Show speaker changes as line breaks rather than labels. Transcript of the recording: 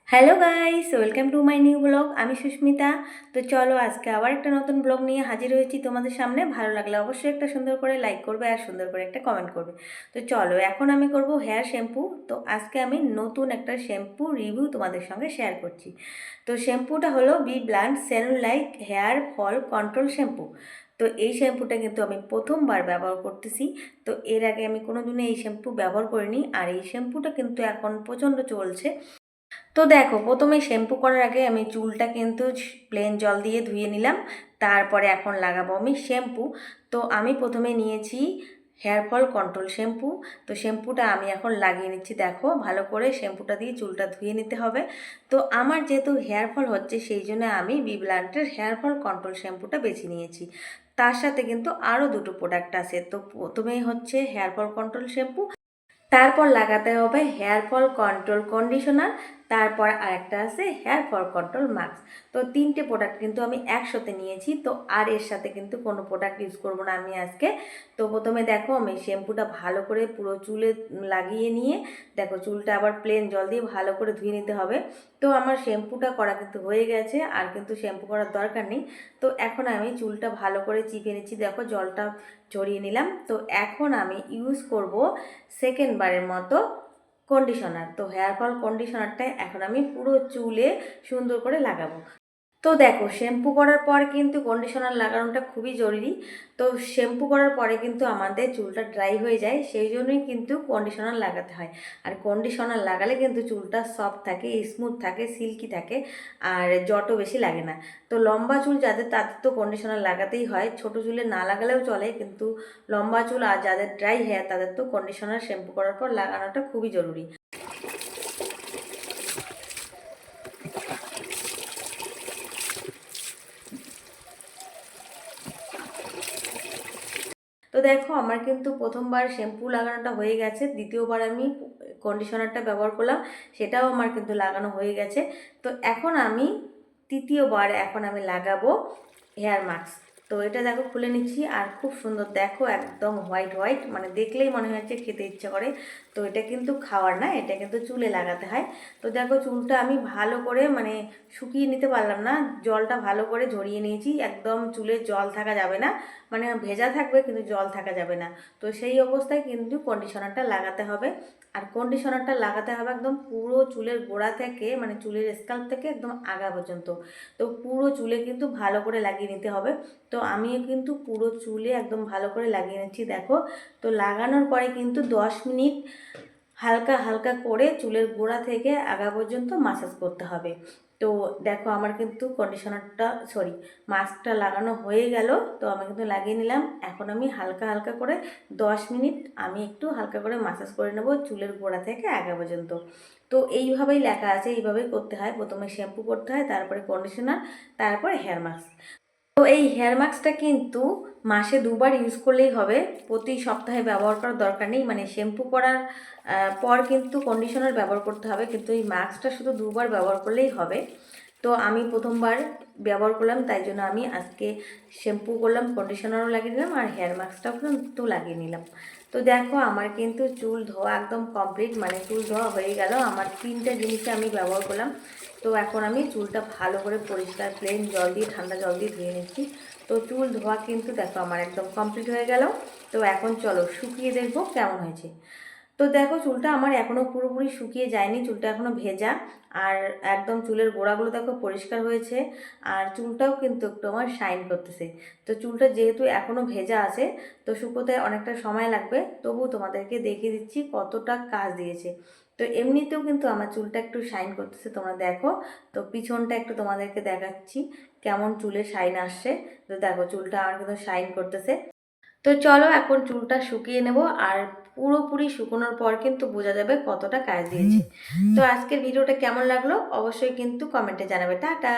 Hello guys, welcome to my new blog. আমি সুস্মিতা। তো চলো আজকে আবার একটা নতুন ব্লগ নিয়ে হাজির হয়েছি তোমাদের সামনে। ভালো লাগলে অবশ্যই একটা সুন্দর করে লাইক করবে আর সুন্দর করে একটা কমেন্ট করবে। তো চলো এখন আমি করব হেয়ার শ্যাম্পু। তো আজকে আমি নতুন একটা শ্যাম্পু রিভিউ তোমাদের সঙ্গে শেয়ার করছি। তো শ্যাম্পুটা হলো B blunt cellulite hair fall control shampoo. তো এই শ্যাম্পুটা কিন্তু আমি প্রথমবার ব্যবহার করতেছি। তো এর আগে আমি কোনোদিনও এই শ্যাম্পু ব্যবহার করিনি, আর এই শ্যাম্পুটা কিন্তু এখন প্রচণ্ড চলছে। তো দেখো, প্রথমে শ্যাম্পু করার আগে আমি চুলটা কিন্তু প্লেন জল দিয়ে ধুয়ে নিলাম। তারপরে এখন লাগাবো আমি শ্যাম্পু। তো আমি প্রথমে নিয়েছি হেয়ার ফল কন্ট্রোল শ্যাম্পু। তো শ্যাম্পুটা আমি এখন লাগিয়ে নিচ্ছি। দেখো, ভালো করে শ্যাম্পুটা দিয়ে চুলটা ধুয়ে নিতে হবে। তো আমার যেহেতু হেয়ার ফল হচ্ছে, সেই জন্য আমি বি ব্লান্টের হেয়ার ফল কন্ট্রোল শ্যাম্পুটা বেছে নিয়েছি। তার সাথে কিন্তু আরও দুটো প্রোডাক্ট আছে। তো প্রথমেই হচ্ছে হেয়ার ফল কন্ট্রোল শ্যাম্পু, তারপর লাগাতে হবে হেয়ার ফল কন্ট্রোল কন্ডিশনার, তারপর আরেকটা আছে হেয়ার ফল কন্ট্রোল মাস্ক। তো তিনটে প্রোডাক্ট কিন্তু আমি একসাথে নিয়েছি। তো আর এর সাথে কিন্তু কোনো প্রোডাক্ট ইউজ করব না আমি আজকে। তো প্রথমে দেখো, আমি শ্যাম্পুটা ভালো করে পুরো চুলে লাগিয়ে নিয়ে দেখো, চুলটা আবার প্লেন জল দিয়ে ভালো করে ধুয়ে নিতে হবে। তো আমার শ্যাম্পুটা করা কিন্তু হয়ে গেছে, আর কিন্তু শ্যাম্পু করার দরকার নেই। তো এখন আমি চুলটা ভালো করে চিপে নিচ্ছি। দেখো, জলটা ঝরিয়ে নিলাম। তো এখন আমি ইউজ করব সেকেন্ড বারের মতো কন্ডিশনার। তো হেয়ার ফল কন্ডিশনারটা এখন আমি পুরো চুলে সুন্দর করে লাগাবো। তো দেখো, শ্যাম্পু করার পর কিন্তু কন্ডিশনার লাগানোটা খুবই জরুরি। তো শ্যাম্পু করার পরে কিন্তু আমাদের চুলটা ড্রাই হয়ে যায়, সেই জন্যই কিন্তু কন্ডিশনার লাগাতে হয়। আর কন্ডিশনার লাগালে কিন্তু চুলটা সফট থাকে, স্মুথ থাকে, সিল্কি থাকে, আর জটও বেশি লাগে না। তো লম্বা চুল যাদের, তাদের তো কন্ডিশনার লাগাতেই হয়। ছোট চুলে না লাগালেও চলে, কিন্তু লম্বা চুল আর যাদের ড্রাই হেয়ার, তাদের তো কন্ডিশনার শ্যাম্পু করার পর লাগানোটা খুবই জরুরি। তো দেখো, আমার কিন্তু প্রথমবার শ্যাম্পু লাগানোটা হয়ে গেছে। দ্বিতীয়বার আমি কন্ডিশনারটা ব্যবহার করলাম, সেটাও আমার কিন্তু লাগানো হয়ে গেছে। তো এখন আমি তৃতীয়বার এখন আমি লাগাবো হেয়ার মাস্ক। তো এটা দেখো, খুলে নিচ্ছি। আর খুব সুন্দর, দেখো একদম হোয়াইট হোয়াইট, মানে দেখলেই মনে হচ্ছে খেতে ইচ্ছে করে। তো এটা কিন্তু খাওয়ার না, এটা কিন্তু চুলে লাগাতে হয়। তো দেখো, চুলটা আমি ভালো করে মানে শুকিয়ে নিতে পারলাম না, জলটা ভালো করে ঝরিয়ে নিয়েছি। একদম চুলে জল থাকা যাবে না, মানে ভেজা থাকবে কিন্তু জল থাকা যাবে না। তো সেই অবস্থায় কিন্তু কন্ডিশনারটা লাগাতে হবে। আর কন্ডিশনারটা লাগাতে হবে একদম পুরো চুলের গোড়া থেকে, মানে চুলের স্কাল্প থেকে একদম আগা পর্যন্ত। তো পুরো চুলে কিন্তু ভালো করে লাগিয়ে নিতে হবে। তো আমিও কিন্তু পুরো চুলে একদম ভালো করে লাগিয়ে নিচ্ছি। দেখো, তো লাগানোর পরে কিন্তু 10 মিনিট হালকা হালকা করে চুলের গোড়া থেকে আগা পর্যন্ত মাসাজ করতে হবে। তো দেখো, আমার কিন্তু কন্ডিশনারটা সরি মাস্কটা লাগানো হয়ে গেল। তো আমি কিন্তু লাগিয়ে নিলাম। এখন আমি হালকা হালকা করে 10 মিনিট আমি একটু হালকা করে মাসাজ করে নেব চুলের গোড়া থেকে আগা পর্যন্ত। তো এইভাবেই লেখা আছে, এইভাবেই করতে হয়। প্রথমে শ্যাম্পু করতে হয়, তারপরে কন্ডিশনার, তারপরে হেয়ার মাস্ক। তো এই হেয়ার মাস্কটা কিন্তু মাসে দুবার ইউজ করলেই হবে, প্রতি সপ্তাহে ব্যবহার করার দরকার নেই। মানে শ্যাম্পু করার পর কিন্তু কন্ডিশনার ব্যবহার করতে হবে, কিন্তু এই মাস্কটা শুধু দুবার ব্যবহার করলেই হবে। তো আমি প্রথমবার ব্যবহার করলাম, তাই জন্য আমি আজকে শ্যাম্পু করলাম, কন্ডিশনারও লাগিয়ে নিলাম, আর হেয়ার মাস্কটাও কিন্তু লাগিয়ে নিলাম। তো দেখো, আমার কিন্তু চুল ধোয়া একদম কমপ্লিট, মানে চুল ধোয়া হয়ে গেল। আমার তিনটে জিনিসে আমি ব্যবহার করলাম। তো এখন আমি চুলটা ভালো করে পরিষ্কার প্লেন জল দিয়ে, ঠান্ডা জল দিয়ে ধুয়ে নিচ্ছি। তো চুল ধোয়া কিন্তু দেখো আমার একদম কমপ্লিট হয়ে গেল। তো এখন চলো শুকিয়ে দেখবো কেমন হয়েছে। তো দেখো, চুলটা আমার এখনও পুরোপুরি শুকিয়ে যায়নি, চুলটা এখনও ভেজা। আর একদম চুলের গোড়াগুলো দেখো পরিষ্কার হয়েছে, আর চুলটাও কিন্তু একটু আমার শাইন করতেছে। তো চুলটা যেহেতু এখনও ভেজা আছে, তো শুকোতে অনেকটা সময় লাগবে। তবু তোমাদেরকে দেখিয়ে দিচ্ছি কতটা কাজ দিয়েছে। তো এমনিতেও কিন্তু আমার চুলটা একটু শাইন করতেছে, তোমরা দেখো। তো পিছনটা একটু তোমাদেরকে দেখাচ্ছি কেমন চুলে শাইন আসছে। তো দেখো, চুলটা আমার কিন্তু শাইন করতেছে। তো চলো এখন চুলটা শুকিয়ে নেব, আর পুরোপুরি শুকোনোর পর কিন্তু বোঝা যাবে কতটা কাজ দিয়েছে। তো আজকের ভিডিওটা কেমন লাগলো অবশ্যই কিন্তু কমেন্টে জানাবে। টাটা।